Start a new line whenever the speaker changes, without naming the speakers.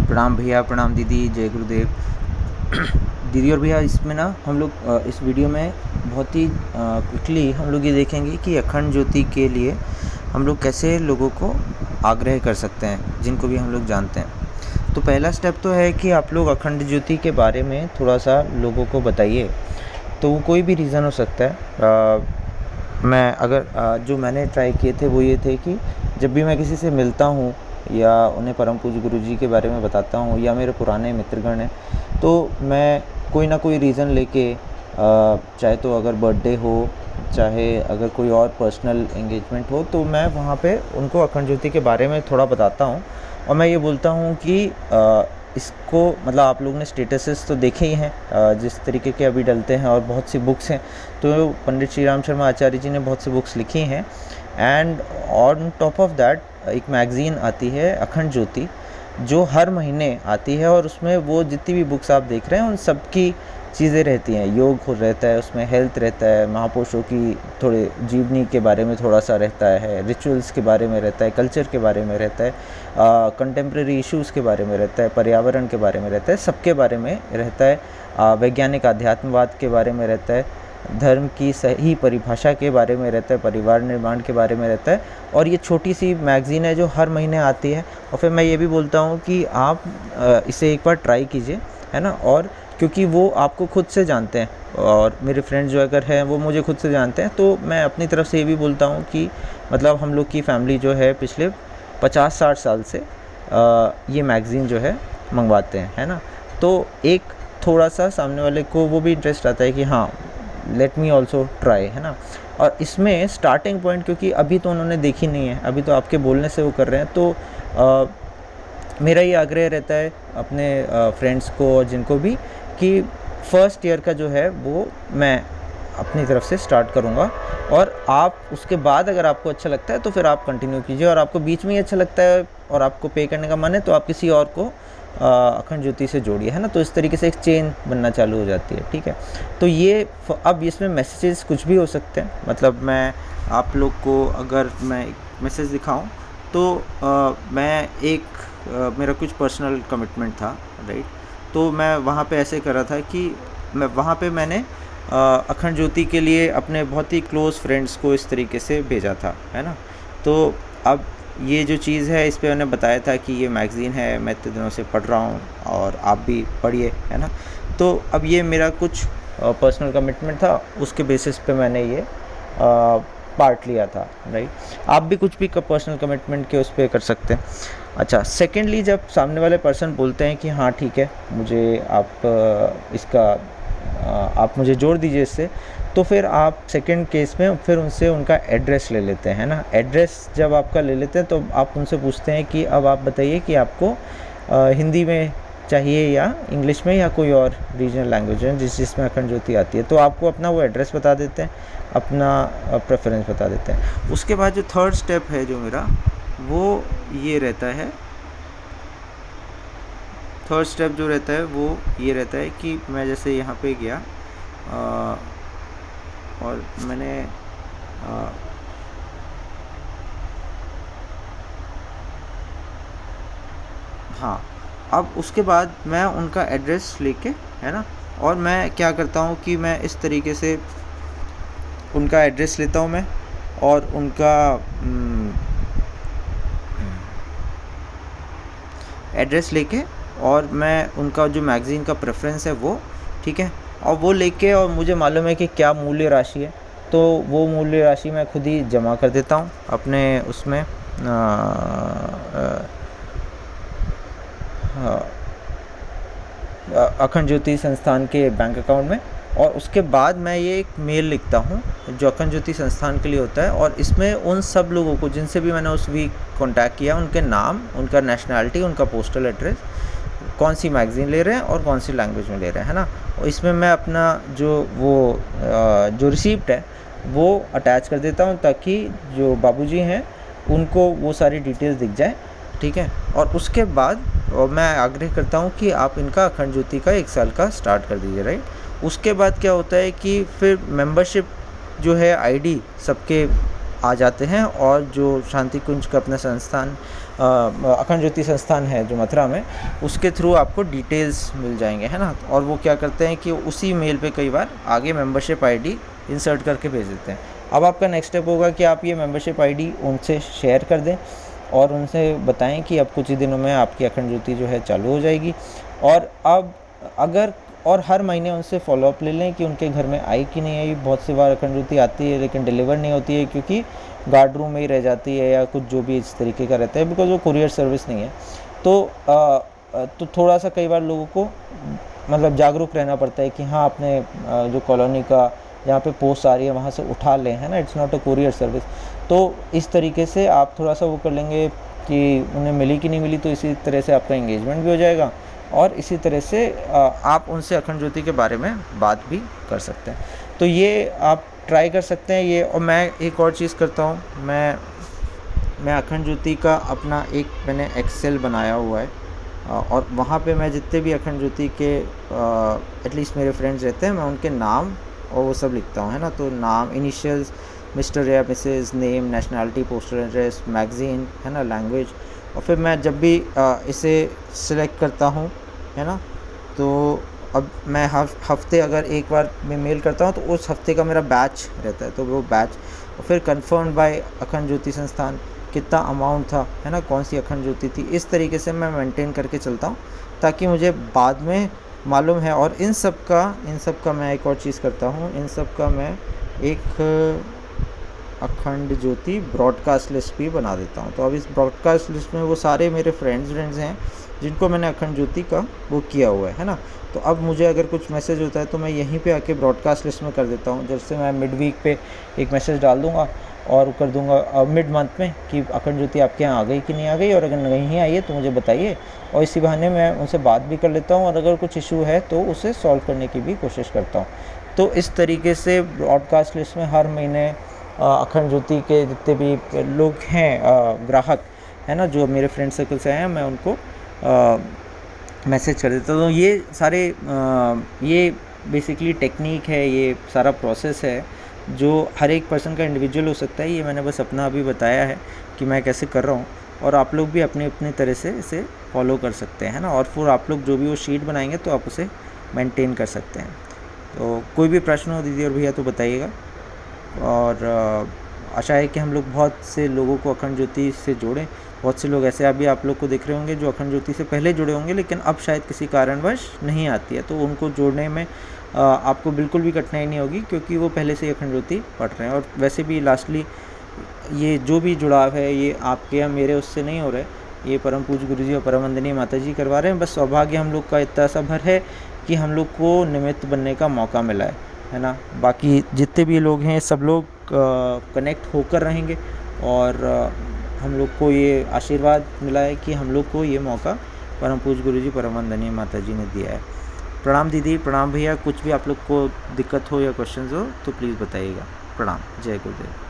प्रणाम भैया, प्रणाम दीदी, जय गुरुदेव। दीदी और भैया, इसमें ना हम लोग इस वीडियो में बहुत ही क्विकली हम लोग ये देखेंगे कि अखंड ज्योति के लिए हम लोग कैसे लोगों को आग्रह कर सकते हैं, जिनको भी हम लोग जानते हैं। तो पहला स्टेप तो है कि आप लोग अखंड ज्योति के बारे में थोड़ा सा लोगों को बताइए। तो वो कोई भी रीज़न हो सकता है। मैं अगर जो मैंने ट्राई किए थे वो ये थे कि जब भी मैं किसी से मिलता हूँ या उन्हें परम पूज्य गुरु जी के बारे में बताता हूँ या मेरे पुराने मित्रगण हैं, तो मैं कोई ना कोई रीज़न लेके चाहे तो अगर बर्थडे हो, चाहे अगर कोई और पर्सनल एंगेजमेंट हो, तो मैं वहाँ पे उनको अखंड ज्योति के बारे में थोड़ा बताता हूँ। और मैं ये बोलता हूँ कि इसको मतलब आप लोगों ने स्टेटसेस तो देखे ही हैं जिस तरीके के अभी डलते हैं, और बहुत सी बुक्स हैं। तो पंडित श्री राम शर्मा आचार्य जी ने बहुत सी बुक्स लिखी हैं। And on top of that एक मैगज़ीन आती है अखंड ज्योति, जो हर महीने आती है, और उसमें वो जितनी भी बुक्स आप देख रहे हैं उन सब की चीज़ें रहती हैं। योग रहता है उसमें, हेल्थ रहता है, महापुरुषों की थोड़े जीवनी के बारे में थोड़ा सा रहता है, रिचुअल्स के बारे में रहता है, कल्चर के बारे में रहता है, कंटेम्प्रेरी इश्यूज़ के बारे में रहता है, पर्यावरण के बारे में रहता है, सबके बारे में रहता है, वैज्ञानिक आध्यात्मवाद के बारे में रहता है, धर्म की सही परिभाषा के बारे में रहता है, परिवार निर्माण के बारे में रहता है। और ये छोटी सी मैगज़ीन है जो हर महीने आती है। और फिर मैं ये भी बोलता हूँ कि आप इसे एक बार ट्राई कीजिए, है ना। और क्योंकि वो आपको खुद से जानते हैं, और मेरे फ्रेंड्स जो अगर हैं वो मुझे खुद से जानते हैं, तो मैं अपनी तरफ से ये भी बोलता हूँ कि मतलब हम लोग की फैमिली जो है पिछले 50-60 साल से ये मैगज़ीन जो है मंगवाते हैं, है ना। तो एक थोड़ा सा सामने वाले को वो भी इंटरेस्ट आता है कि हाँ, लेट मी ऑल्सो ट्राई, है ना। और इसमें स्टार्टिंग पॉइंट, क्योंकि अभी तो उन्होंने देखी नहीं है, अभी तो आपके बोलने से वो कर रहे हैं, तो मेरा ये आग्रह रहता है अपने फ्रेंड्स को और जिनको भी, कि फर्स्ट ईयर का जो है वो मैं अपनी तरफ से स्टार्ट करूँगा। और आप उसके बाद अगर आपको अच्छा लगता है तो फिर आप कंटिन्यू कीजिए, और आपको बीच में ही अच्छा लगता है और आपको पे करने का मन है, तो आप किसी और को अखंड ज्योति से जोड़िए, है ना। तो इस तरीके से एक चेन बनना चालू हो जाती है, ठीक है। तो ये अब इसमें मैसेजेस कुछ भी हो सकते हैं। मतलब मैं आप लोग को अगर मैं एक मैसेज दिखाऊं, तो मैं एक मेरा कुछ पर्सनल कमिटमेंट था, राइट। तो मैं वहाँ पे ऐसे कर रहा था कि मैंने अखंड ज्योति के लिए अपने बहुत ही क्लोज़ फ्रेंड्स को इस तरीके से भेजा था, है ना। तो अब ये जो चीज़ है, इस पे मैंने बताया था कि ये मैगज़ीन है, मैं इतने दिनों से पढ़ रहा हूँ और आप भी पढ़िए, है ना। तो अब ये मेरा कुछ पर्सनल कमिटमेंट था, उसके बेसिस पे मैंने ये पार्ट लिया था, राइट। आप भी कुछ भी पर्सनल कमिटमेंट के उस पर कर सकते हैं। अच्छा, सेकेंडली, जब सामने वाले पर्सन बोलते हैं कि हाँ ठीक है, मुझे आप मुझे जोड़ दीजिए इससे, तो फिर आप सेकंड केस में फिर उनसे उनका एड्रेस ले लेते हैं, ना। एड्रेस जब आपका ले लेते हैं तो आप उनसे पूछते हैं कि अब आप बताइए कि आपको हिंदी में चाहिए या इंग्लिश में या कोई और रीजनल लैंग्वेज है जिसमें अखंड ज्योति आती है। तो आपको अपना वो एड्रेस बता देते हैं, अपना प्रेफरेंस बता देते हैं। उसके बाद जो थर्ड स्टेप है जो मेरा, वो ये रहता है, थर्ड स्टेप जो रहता है वो ये रहता है कि मैं जैसे यहाँ पे गया और मैंने हाँ, अब उसके बाद मैं उनका एड्रेस लेके, है ना, और मैं क्या करता हूँ कि मैं इस तरीके से उनका एड्रेस लेता हूँ मैं, और उनका एड्रेस लेके, और मैं उनका जो मैगज़ीन का प्रेफरेंस है वो, ठीक है, और वो लेके, और मुझे मालूम है कि क्या मूल्य राशि है, तो वो मूल्य राशि मैं खुद ही जमा कर देता हूँ अपने उसमें अखंड ज्योति संस्थान के बैंक अकाउंट में। और उसके बाद मैं ये एक मेल लिखता हूँ जो अखंड ज्योति संस्थान के लिए होता है, और इसमें उन सब लोगों को जिनसे भी मैंने उस वीक कांटेक्ट किया, उनके नाम, उनका नेशनैलिटी, उनका पोस्टल एड्रेस, कौन सी मैगज़ीन ले रहे हैं और कौन सी लैंग्वेज में ले रहे हैं, है ना। और इसमें मैं अपना जो रिसीप्ट है वो अटैच कर देता हूँ, ताकि जो बाबूजी हैं उनको वो सारी डिटेल्स दिख जाए, ठीक है। और उसके बाद मैं आग्रह करता हूँ कि आप इनका अखंड ज्योति का 1 साल का स्टार्ट कर दीजिए, राइट। उसके बाद क्या होता है कि फिर मेंबरशिप जो है आईडी सबके आ जाते हैं और जो शांति कुंज का अपना संस्थान अखंड ज्योति संस्थान है जो मथुरा में, उसके थ्रू आपको डिटेल्स मिल जाएंगे, है ना। और वो क्या करते हैं कि उसी मेल पे कई बार आगे मेंबरशिप आईडी इंसर्ट करके भेज देते हैं। अब आपका नेक्स्ट स्टेप होगा कि आप ये मेंबरशिप आईडी उनसे शेयर कर दें और उनसे बताएं कि अब कुछ ही दिनों में आपकी अखंड ज्योति जो है चालू हो जाएगी। और अब अगर और हर महीने उनसे फॉलोअप ले लें कि उनके घर में आई कि नहीं आई। बहुत सी बार अखंड ज्योति आती है लेकिन डिलीवर नहीं होती है क्योंकि गार्ड रूम में ही रह जाती है या कुछ जो भी इस तरीके का रहता है, बिकॉज वो कुरियर सर्विस नहीं है। तो थोड़ा सा कई बार लोगों को मतलब जागरूक रहना पड़ता है कि हाँ अपने जो कॉलोनी का जहाँ पे पोस्ट आ रही है वहाँ से उठा लें, है ना। It's not a courier service. तो इस तरीके से आप थोड़ा सा वो कर लेंगे कि उन्हें मिली कि नहीं मिली, तो इसी तरह से आपका एंगेजमेंट भी हो जाएगा और इसी तरह से आप उनसे अखंड ज्योति के बारे में बात भी कर सकते हैं। तो ये आप ट्राई कर सकते हैं ये। और मैं एक और चीज़ करता हूँ, मैं अखंड ज्योति का अपना एक मैंने एक्सेल बनाया हुआ है और वहाँ पे मैं जितने भी अखंड ज्योति के एटलीस्ट मेरे फ्रेंड्स रहते हैं, मैं उनके नाम और वो सब लिखता हूँ, है ना। तो नाम, इनिशियल्स, मिस्टर या Mrs, name, nationality, postal address, magazine, है ना, लैंग्वेज। और फिर मैं जब भी इसे सिलेक्ट करता हूँ, है ना, तो अब मैं हफ्ते अगर एक बार मैं मेल करता हूँ तो उस हफ्ते का मेरा बैच रहता है, तो वो बैच और फिर कंफर्म्ड बाय अखंड ज्योति संस्थान, कितना अमाउंट था, है ना, कौन सी अखंड ज्योति थी। इस तरीके से मैं मेंटेन करके चलता हूँ ताकि मुझे बाद में मालूम है। और इन सब का मैं एक और चीज़ करता हूँ, इन सब का मैं एक अखंड ज्योति ब्रॉडकास्ट लिस्ट भी बना देता हूँ। तो अब इस ब्रॉडकास्ट लिस्ट में वो सारे मेरे फ्रेंड्स हैं जिनको मैंने अखंड ज्योति का वो किया हुआ है ना। तो अब मुझे अगर कुछ मैसेज होता है तो मैं यहीं पे आके ब्रॉडकास्ट लिस्ट में कर देता हूँ। जैसे मैं मिड वीक पे एक मैसेज डाल दूँगा और कर दूँगा मिड मंथ में कि अखंड ज्योति आपके यहाँ आ गई कि नहीं आ गई, और अगर नहीं आई है तो मुझे बताइए। और इसी बहाने मैं उनसे बात भी कर लेता हूँ और अगर कुछ इशू है तो उसे सॉल्व करने की भी कोशिश करता हूँ। तो इस तरीके से ब्रॉडकास्ट लिस्ट में हर महीने अखंड ज्योति के जितने भी लोग हैं ग्राहक, है ना, जो मेरे फ्रेंड सर्कल से हैं, मैं उनको मैसेज कर देता हूँ। तो ये सारे ये बेसिकली टेक्निक है, ये सारा प्रोसेस है जो हर एक पर्सन का इंडिविजुअल हो सकता है। ये मैंने बस अपना अभी बताया है कि मैं कैसे कर रहा हूँ और आप लोग भी अपनी अपनी तरह से इसे फॉलो कर सकते हैं, है ना। और फिर आप लोग जो भी वो शीट बनाएंगे तो आप उसे मेंटेन कर सकते हैं। तो कोई भी प्रश्न हो दीदी और भैया तो बताइएगा। और आशा है कि हम लोग बहुत से लोगों को अखंड ज्योति से जोड़ें। बहुत से लोग ऐसे अभी आप लोग को दिख रहे होंगे जो अखंड ज्योति से पहले जुड़े होंगे लेकिन अब शायद किसी कारणवश नहीं आती है, तो उनको जोड़ने में आपको बिल्कुल भी कठिनाई नहीं होगी क्योंकि वो पहले से ही अखंड ज्योति पढ़ रहे हैं। और वैसे भी लास्टली ये जो भी जुड़ाव है ये आपके या मेरे उससे नहीं हो रहा है, ये परम पूज्य गुरुजी और परम वंदनीय माता जी करवा रहे हैं। बस सौभाग्य हम लोग का इतना सा भर है कि हम लोग को निमित्त बनने का मौका मिला है ना। बाकी जितने भी लोग हैं सब लोग कनेक्ट होकर रहेंगे और हम लोग को ये आशीर्वाद मिला है कि हम लोग को ये मौका परम पूज्य गुरुजी परम वंदनीय माता जी ने दिया है। प्रणाम दीदी, प्रणाम भैया। कुछ भी आप लोग को दिक्कत हो या क्वेश्चंस हो तो प्लीज़ बताइएगा। प्रणाम, जय गुरुदेव।